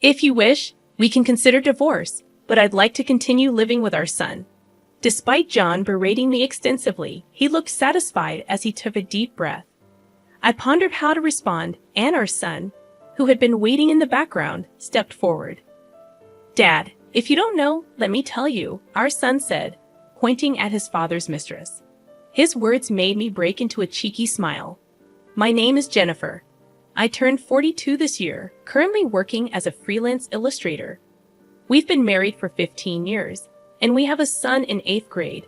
If you wish, we can consider divorce, but I'd like to continue living with our son." Despite John berating me extensively, he looked satisfied as he took a deep breath. I pondered how to respond, and our son, who had been waiting in the background, stepped forward. "Dad, if you don't know, let me tell you," our son said, pointing at his father's mistress. His words made me break into a cheeky smile. "My name is Jennifer. I turned 42 this year, currently working as a freelance illustrator. We've been married for 15 years, and we have a son in 8th grade.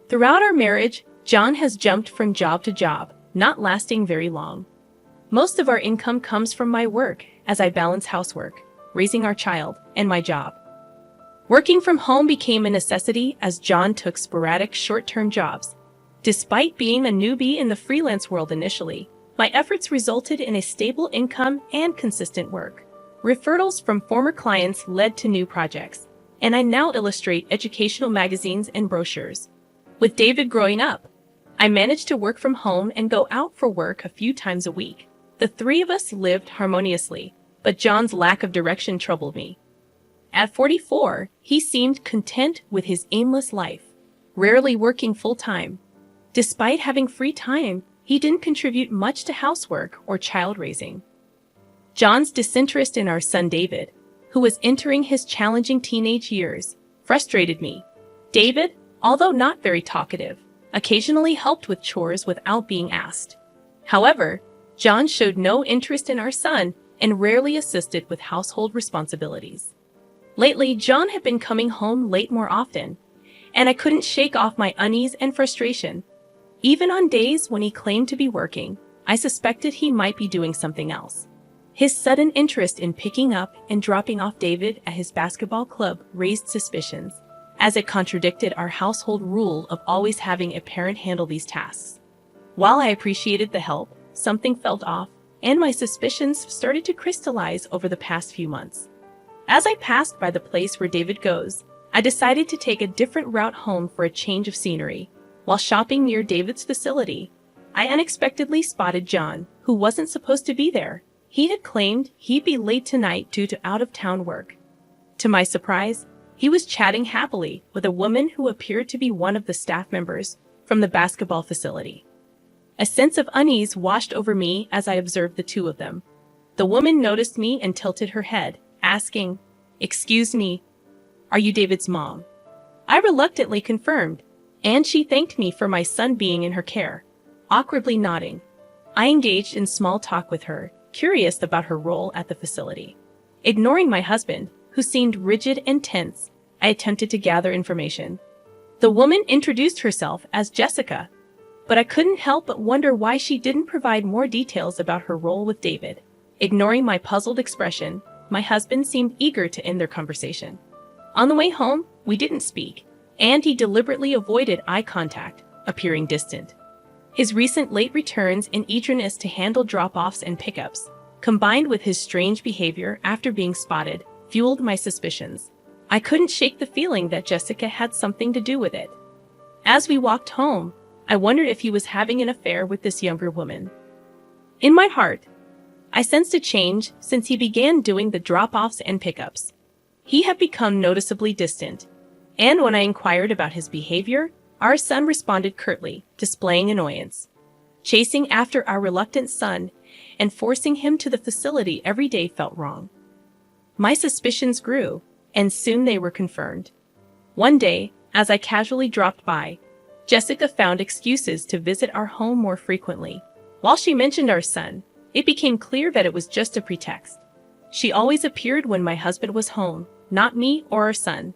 Throughout our marriage, John has jumped from job to job, not lasting very long. Most of our income comes from my work as I balance housework, raising our child, and my job. Working from home became a necessity as John took sporadic short-term jobs. Despite being a newbie in the freelance world initially, my efforts resulted in a stable income and consistent work. Referrals from former clients led to new projects, and I now illustrate educational magazines and brochures. With David growing up, I managed to work from home and go out for work a few times a week. The three of us lived harmoniously, but John's lack of direction troubled me. At 44, he seemed content with his aimless life, rarely working full-time. Despite having free time, he didn't contribute much to housework or child raising. John's disinterest in our son David, who was entering his challenging teenage years, frustrated me. David, although not very talkative, occasionally helped with chores without being asked. However, John showed no interest in our son and rarely assisted with household responsibilities. Lately, John had been coming home late more often, and I couldn't shake off my unease and frustration. Even on days when he claimed to be working, I suspected he might be doing something else. His sudden interest in picking up and dropping off David at his basketball club raised suspicions, as it contradicted our household rule of always having a parent handle these tasks. While I appreciated the help, something felt off, and my suspicions started to crystallize over the past few months. As I passed by the place where David goes, I decided to take a different route home for a change of scenery. While shopping near David's facility, I unexpectedly spotted John, who wasn't supposed to be there. He had claimed he'd be late tonight due to out-of-town work. To my surprise, he was chatting happily with a woman who appeared to be one of the staff members from the basketball facility. A sense of unease washed over me as I observed the two of them. The woman noticed me and tilted her head, asking, "Excuse me, are you David's mom?" I reluctantly confirmed, and she thanked me for my son being in her care. Awkwardly nodding, I engaged in small talk with her, curious about her role at the facility. Ignoring my husband, who seemed rigid and tense, I attempted to gather information. The woman introduced herself as Jessica, but I couldn't help but wonder why she didn't provide more details about her role with David. Ignoring my puzzled expression, my husband seemed eager to end their conversation. On the way home, we didn't speak, and he deliberately avoided eye contact, appearing distant. His recent late returns and eagerness to handle drop-offs and pickups, combined with his strange behavior after being spotted, fueled my suspicions. I couldn't shake the feeling that Jessica had something to do with it. As we walked home, I wondered if he was having an affair with this younger woman. In my heart, I sensed a change since he began doing the drop-offs and pickups. He had become noticeably distant, and when I inquired about his behavior, our son responded curtly, displaying annoyance. Chasing after our reluctant son and forcing him to the facility every day felt wrong. My suspicions grew, and soon they were confirmed. One day, as I casually dropped by, Jessica found excuses to visit our home more frequently. While she mentioned our son, it became clear that it was just a pretext. She always appeared when my husband was home, not me or our son.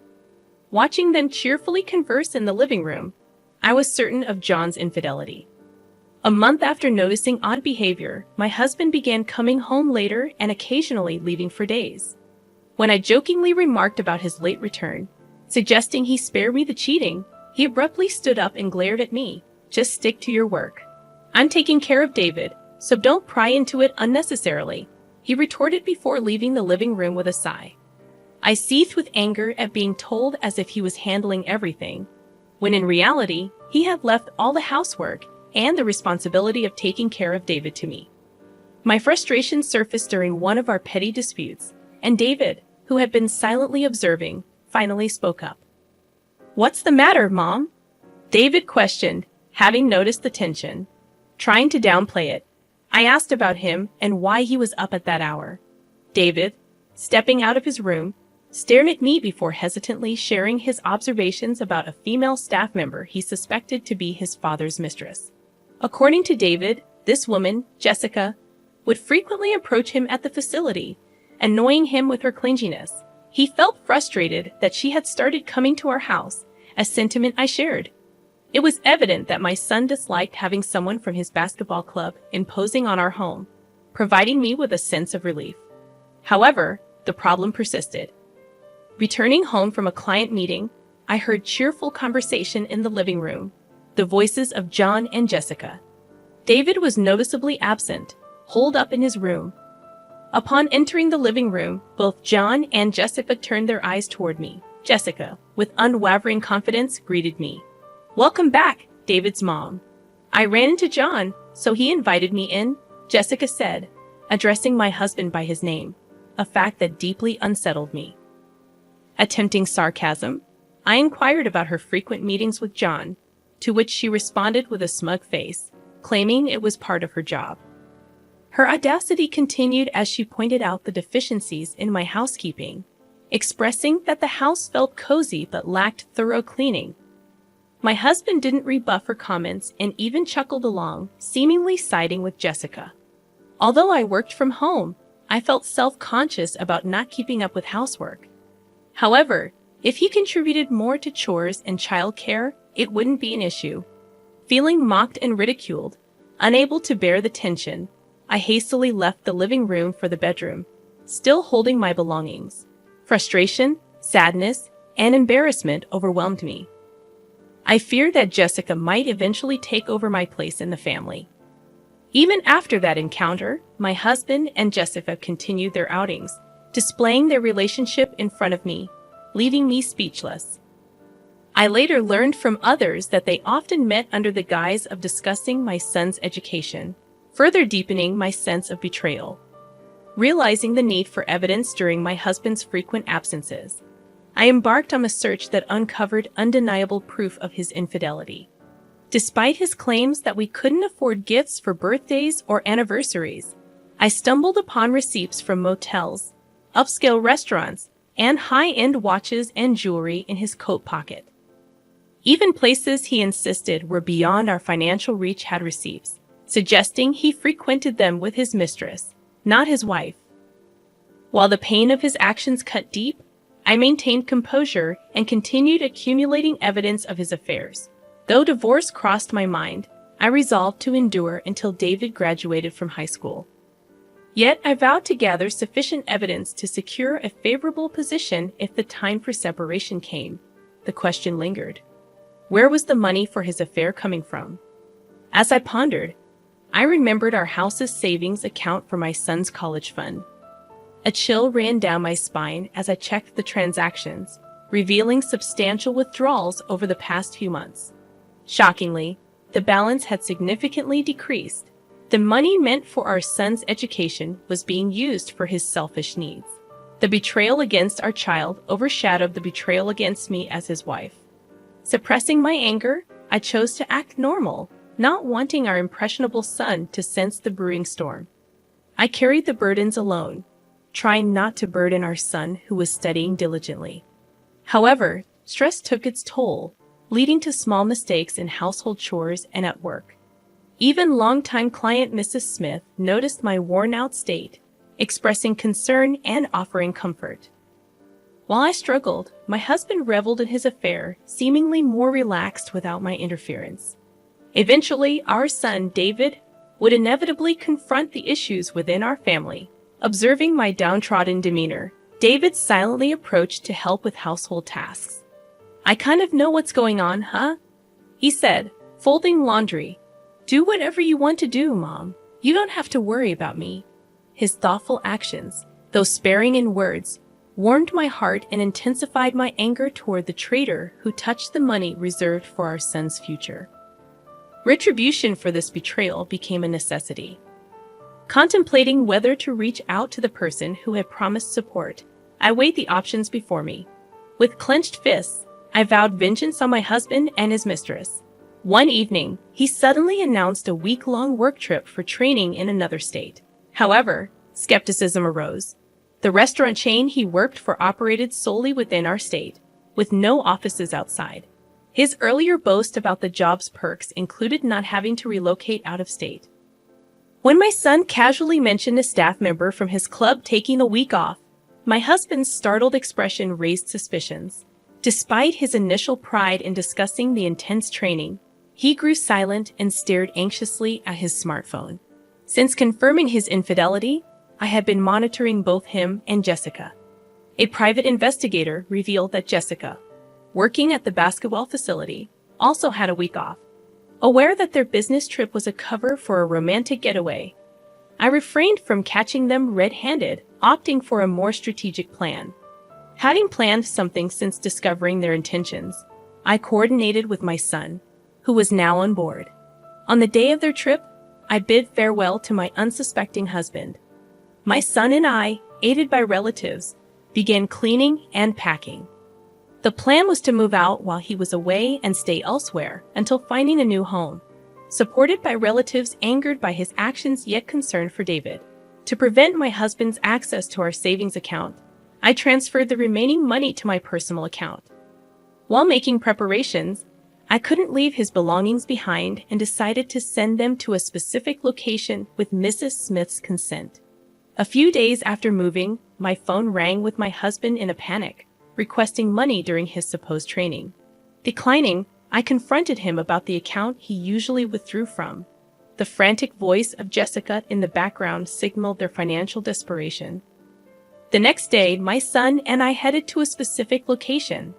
Watching them cheerfully converse in the living room, I was certain of John's infidelity. A month after noticing odd behavior, my husband began coming home later and occasionally leaving for days. When I jokingly remarked about his late return, suggesting he spare me the cheating, he abruptly stood up and glared at me. "Just stick to your work. I'm taking care of David, so don't pry into it unnecessarily," he retorted before leaving the living room with a sigh. I seethed with anger at being told as if he was handling everything, when in reality, he had left all the housework and the responsibility of taking care of David to me. My frustration surfaced during one of our petty disputes, and David, who had been silently observing, finally spoke up. "What's the matter, Mom?" David questioned, having noticed the tension. Trying to downplay it, I asked about him and why he was up at that hour. David, stepping out of his room, stared at me before hesitantly sharing his observations about a female staff member he suspected to be his father's mistress. According to David, this woman, Jessica, would frequently approach him at the facility, annoying him with her clinginess. He felt frustrated that she had started coming to our house, a sentiment I shared. It was evident that my son disliked having someone from his basketball club imposing on our home, providing me with a sense of relief. However, the problem persisted. Returning home from a client meeting, I heard cheerful conversation in the living room, the voices of John and Jessica. David was noticeably absent, holed up in his room. Upon entering the living room, both John and Jessica turned their eyes toward me. Jessica, with unwavering confidence, greeted me. "Welcome back, David's mom." I ran into John, so he invited me in, Jessica said, addressing my husband by his name, a fact that deeply unsettled me. Attempting sarcasm, I inquired about her frequent meetings with John, to which she responded with a smug face, claiming it was part of her job. Her audacity continued as she pointed out the deficiencies in my housekeeping, expressing that the house felt cozy but lacked thorough cleaning. My husband didn't rebuff her comments and even chuckled along, seemingly siding with Jessica. Although I worked from home, I felt self-conscious about not keeping up with housework. However, if he contributed more to chores and childcare, it wouldn't be an issue. Feeling mocked and ridiculed, unable to bear the tension, I hastily left the living room for the bedroom, still holding my belongings. Frustration, sadness, and embarrassment overwhelmed me. I feared that Jessica might eventually take over my place in the family. Even after that encounter, my husband and Jessica continued their outings, displaying their relationship in front of me, leaving me speechless. I later learned from others that they often met under the guise of discussing my son's education, further deepening my sense of betrayal. Realizing the need for evidence during my husband's frequent absences, I embarked on a search that uncovered undeniable proof of his infidelity. Despite his claims that we couldn't afford gifts for birthdays or anniversaries, I stumbled upon receipts from motels, upscale restaurants, and high-end watches and jewelry in his coat pocket. Even places he insisted were beyond our financial reach had receipts, suggesting he frequented them with his mistress, not his wife. While the pain of his actions cut deep, I maintained composure and continued accumulating evidence of his affairs. Though divorce crossed my mind, I resolved to endure until David graduated from high school. Yet I vowed to gather sufficient evidence to secure a favorable position if the time for separation came. The question lingered. Where was the money for his affair coming from? As I pondered, I remembered our house's savings account for my son's college fund. A chill ran down my spine as I checked the transactions, revealing substantial withdrawals over the past few months. Shockingly, the balance had significantly decreased. The money meant for our son's education was being used for his selfish needs. The betrayal against our child overshadowed the betrayal against me as his wife. Suppressing my anger, I chose to act normal, not wanting our impressionable son to sense the brewing storm. I carried the burdens alone, trying not to burden our son who was studying diligently. However, stress took its toll, leading to small mistakes in household chores and at work. Even longtime client Mrs. Smith noticed my worn-out state, expressing concern and offering comfort. While I struggled, my husband reveled in his affair, seemingly more relaxed without my interference. Eventually, our son, David, would inevitably confront the issues within our family. Observing my downtrodden demeanor, David silently approached to help with household tasks. "I kind of know what's going on, huh?" he said, folding laundry. "Do whatever you want to do, Mom. You don't have to worry about me." His thoughtful actions, though sparing in words, warmed my heart and intensified my anger toward the traitor who touched the money reserved for our son's future. Retribution for this betrayal became a necessity. Contemplating whether to reach out to the person who had promised support, I weighed the options before me. With clenched fists, I vowed vengeance on my husband and his mistress. One evening, he suddenly announced a week-long work trip for training in another state. However, skepticism arose. The restaurant chain he worked for operated solely within our state, with no offices outside. His earlier boast about the job's perks included not having to relocate out of state. When my son casually mentioned a staff member from his club taking a week off, my husband's startled expression raised suspicions. Despite his initial pride in discussing the intense training, he grew silent and stared anxiously at his smartphone. Since confirming his infidelity, I had been monitoring both him and Jessica. A private investigator revealed that Jessica, working at the basketball facility, also had a week off. Aware that their business trip was a cover for a romantic getaway, I refrained from catching them red-handed, opting for a more strategic plan. Having planned something since discovering their intentions, I coordinated with my son, who was now on board. On the day of their trip, I bid farewell to my unsuspecting husband. My son and I, aided by relatives, began cleaning and packing. The plan was to move out while he was away and stay elsewhere until finding a new home. Supported by relatives angered by his actions yet concerned for David. To prevent my husband's access to our savings account, I transferred the remaining money to my personal account. While making preparations, I couldn't leave his belongings behind and decided to send them to a specific location with Mrs. Smith's consent. A few days after moving, my phone rang with my husband in a panic, requesting money during his supposed training. Declining, I confronted him about the account he usually withdrew from. The frantic voice of Jessica in the background signaled their financial desperation. The next day, my son and I headed to a specific location,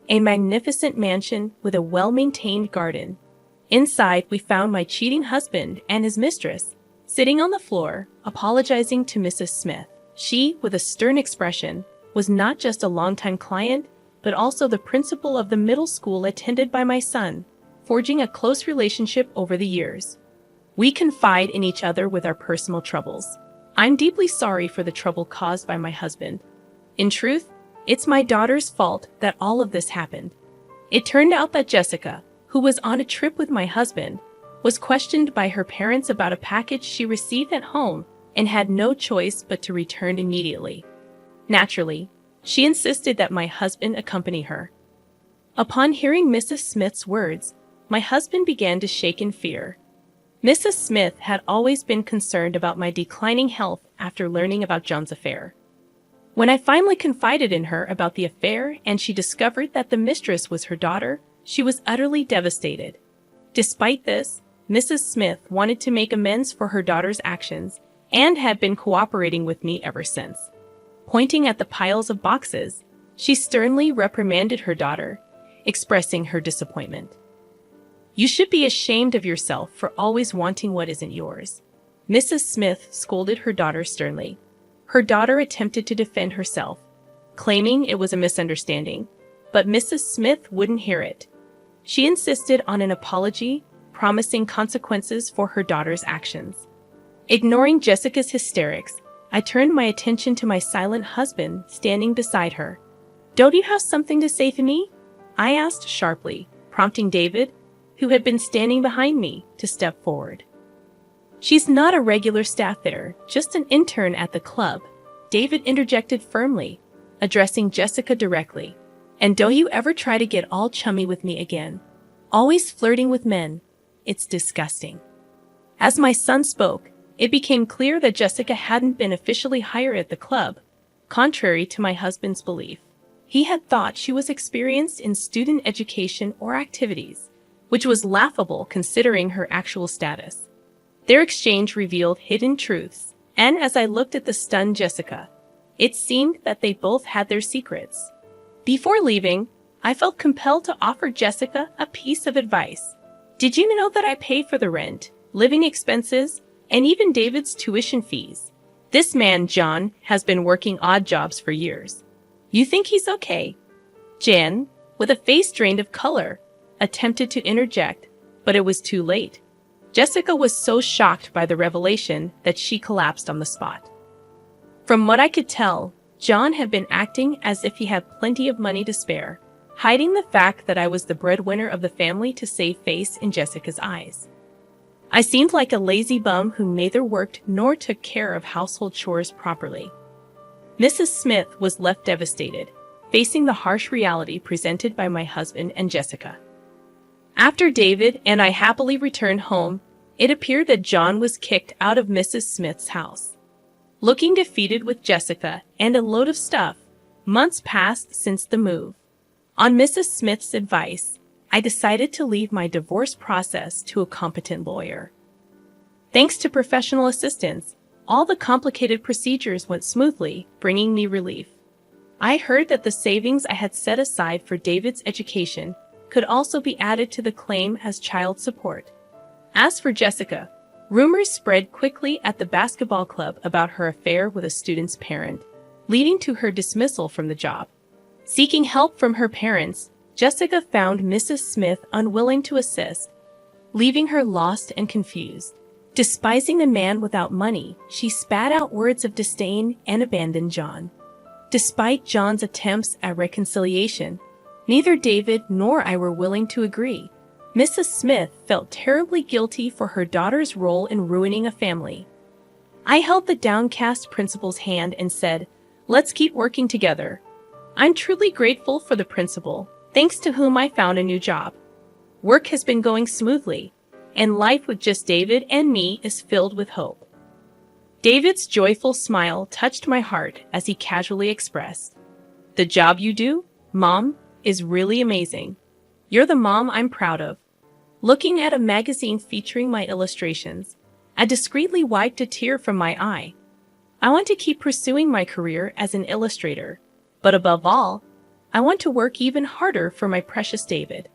a magnificent mansion with a well-maintained garden. Inside, we found my cheating husband and his mistress, sitting on the floor, apologizing to Mrs. Smith. She, with a stern expression, was not just a longtime client, but also the principal of the middle school attended by my son, forging a close relationship over the years. We confide in each other with our personal troubles. I'm deeply sorry for the trouble caused by my husband. In truth, it's my daughter's fault that all of this happened. It turned out that Jessica, who was on a trip with my husband, was questioned by her parents about a package she received at home and had no choice but to return immediately. Naturally, she insisted that my husband accompany her. Upon hearing Mrs. Smith's words, my husband began to shake in fear. Mrs. Smith had always been concerned about my declining health after learning about John's affair. When I finally confided in her about the affair and she discovered that the mistress was her daughter, she was utterly devastated. Despite this, Mrs. Smith wanted to make amends for her daughter's actions and had been cooperating with me ever since. Pointing at the piles of boxes, she sternly reprimanded her daughter, expressing her disappointment. "You should be ashamed of yourself for always wanting what isn't yours," Mrs. Smith scolded her daughter sternly. Her daughter attempted to defend herself, claiming it was a misunderstanding, but Mrs. Smith wouldn't hear it. She insisted on an apology, promising consequences for her daughter's actions. Ignoring Jessica's hysterics, I turned my attention to my silent husband standing beside her. "Don't you have something to say to me?" I asked sharply, prompting David, who had been standing behind me, to step forward. "She's not a regular staff there, just an intern at the club," David interjected firmly, addressing Jessica directly. "And don't you ever try to get all chummy with me again. Always flirting with men. It's disgusting." As my son spoke, it became clear that Jessica hadn't been officially hired at the club, contrary to my husband's belief. He had thought she was experienced in student education or activities, which was laughable considering her actual status. Their exchange revealed hidden truths, and as I looked at the stunned Jessica, it seemed that they both had their secrets. Before leaving, I felt compelled to offer Jessica a piece of advice. "Did you know that I pay for the rent, living expenses, and even David's tuition fees? This man, John, has been working odd jobs for years. You think he's okay?" Jen, with a face drained of color, attempted to interject, but it was too late. Jessica was so shocked by the revelation that she collapsed on the spot. From what I could tell, John had been acting as if he had plenty of money to spare, hiding the fact that I was the breadwinner of the family to save face in Jessica's eyes. I seemed like a lazy bum who neither worked nor took care of household chores properly. Mrs. Smith was left devastated, facing the harsh reality presented by my husband and Jessica. After David and I happily returned home, it appeared that John was kicked out of Mrs. Smith's house. Looking defeated with Jessica and a load of stuff, months passed since the move. On Mrs. Smith's advice, I decided to leave my divorce process to a competent lawyer. Thanks to professional assistance, all the complicated procedures went smoothly, bringing me relief. I heard that the savings I had set aside for David's education could also be added to the claim as child support. As for Jessica, rumors spread quickly at the basketball club about her affair with a student's parent, leading to her dismissal from the job. Seeking help from her parents, Jessica found Mrs. Smith unwilling to assist, leaving her lost and confused. Despising the man without money, she spat out words of disdain and abandoned John. Despite John's attempts at reconciliation, neither David nor I were willing to agree. Mrs. Smith felt terribly guilty for her daughter's role in ruining a family. I held the downcast principal's hand and said, "Let's keep working together." I'm truly grateful for the principal, thanks to whom I found a new job. Work has been going smoothly, and life with just David and me is filled with hope. David's joyful smile touched my heart as he casually expressed, "The job you do, Mom, is really amazing. You're the mom I'm proud of." Looking at a magazine featuring my illustrations, I discreetly wiped a tear from my eye. I want to keep pursuing my career as an illustrator, but above all, I want to work even harder for my precious David.